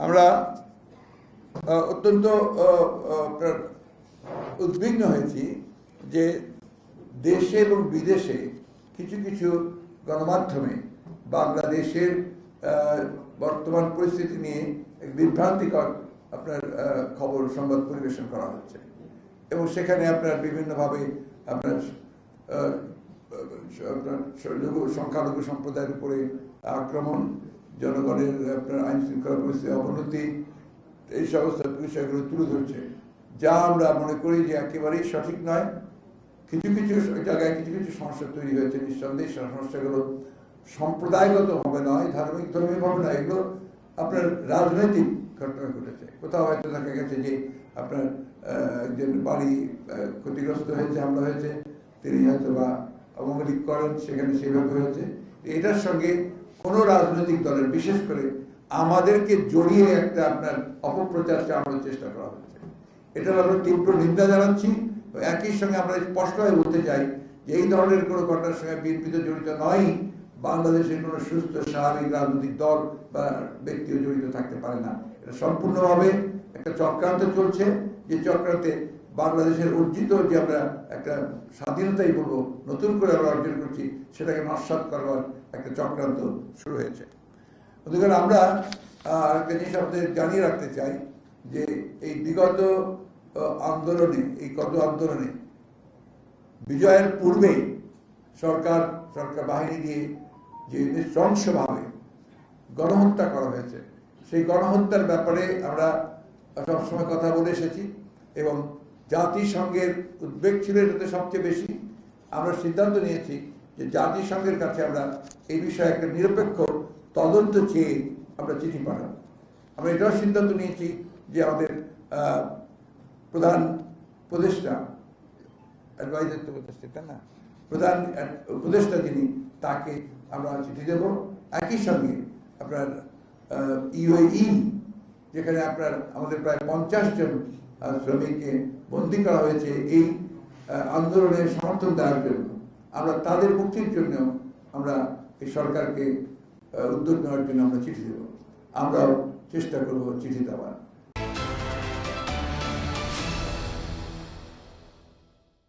আমরা অত্যন্ত উদ্বিগ্ন হয়েছি যে দেশে এবং বিদেশে কিছু কিছু গণমাধ্যমে বাংলাদেশের বর্তমান পরিস্থিতি নিয়ে এক বিভ্রান্তিকর আপনার খবর সংবাদ পরিবেশন করা হচ্ছে এবং সেখানে আপনার বিভিন্নভাবে আপনার সংখ্যালঘু সম্প্রদায়ের উপরে আক্রমণ, জনগণের আপনার আইন শৃঙ্খলা পরিস্থিতির অবনতি, এই সমস্ত বিষয়গুলো তুলে ধরছে, যা আমরা মনে করি যে একেবারেই সঠিক নয়। কিছু কিছু জায়গায় কিছু কিছু সমস্যা তৈরি হয়েছে, নিঃসন্দেহে সমস্যাগুলো সম্প্রদায়গতভাবে নয়, ধর্মীয়ভাবে নয়, এগুলো আপনার রাজনৈতিক ঘটনা ঘটেছে। কোথাও হয়তো দেখা গেছে যে আপনার একজন বাড়ি ক্ষতিগ্রস্ত হয়েছে, হামলা হয়েছে, তিনি হয়তো বা অমঙ্গলিক করেন, সেখানে সেভাবে হয়েছে। এটার সঙ্গে কোনো রাজনৈতিক দলের, বিশেষ করে আমাদেরকে জড়িয়ে একটা আপনার অপপ্রচার চালানোর চেষ্টা করা হচ্ছে। এটার আমরা তীব্র নিন্দা জানাচ্ছি। একই সঙ্গে আমরা স্পষ্টভাবে বলতে চাই যে এই ধরনের কোনো ঘটনার সঙ্গে বিএনপি তো জড়িত নয়, বাংলাদেশের কোনো সুস্থ স্বাভাবিক রাজনৈতিক দল বা ব্যক্তিও জড়িত থাকতে পারে না। এটা সম্পূর্ণভাবে একটা চক্রান্ত চলছে, যে চক্রান্তে বাংলাদেশের অর্জিত যে আমরা একটা স্বাধীনতাই বলবো নতুন করে আমরা অর্জন করছি, সেটাকে নস্যাৎ করবার একটা চক্রান্ত শুরু হয়েছে। অন্যদিকে আমরা একটা জিনিস আপনাদের জানিয়ে রাখতে চাই যে এই বিগত আন্দোলনে, এই গত আন্দোলনে বিজয়ের পূর্বেই সরকার বাহিনী দিয়ে যে নৃশংসভাবে গণহত্যা করা হয়েছে, সেই গণহত্যার ব্যাপারে আমরা সবসময় কথা বলে এসেছি এবং জাতিসংঘের উদ্বেগ ছিল এটাতে সবচেয়ে বেশি। আমরা সিদ্ধান্ত নিয়েছি যে জাতিসংঘের কাছে আমরা এই বিষয়ে একটা নিরপেক্ষ তদন্ত চেয়ে আমরা চিঠি পাঠাবো। আমরা এটাও সিদ্ধান্ত নিয়েছি যে আমাদের প্রধান উপদেষ্টা, প্রধান উপদেষ্টা যিনি, তাকে আমরা চিঠি দেব। একই সঙ্গে আপনার ইউএই, যেখানে আপনার আমাদের প্রায় 50 জন শ্রমিককে বন্দী করা হয়েছে এই আন্দোলনের সমর্থন দেওয়ার জন্য, আমরা তাদের মুক্তির জন্য আমরা এই সরকারকে উদ্যোগ নেওয়ার জন্য আমরা চিঠি দেব। আমরাও চেষ্টা করব চিঠি দেওয়ার।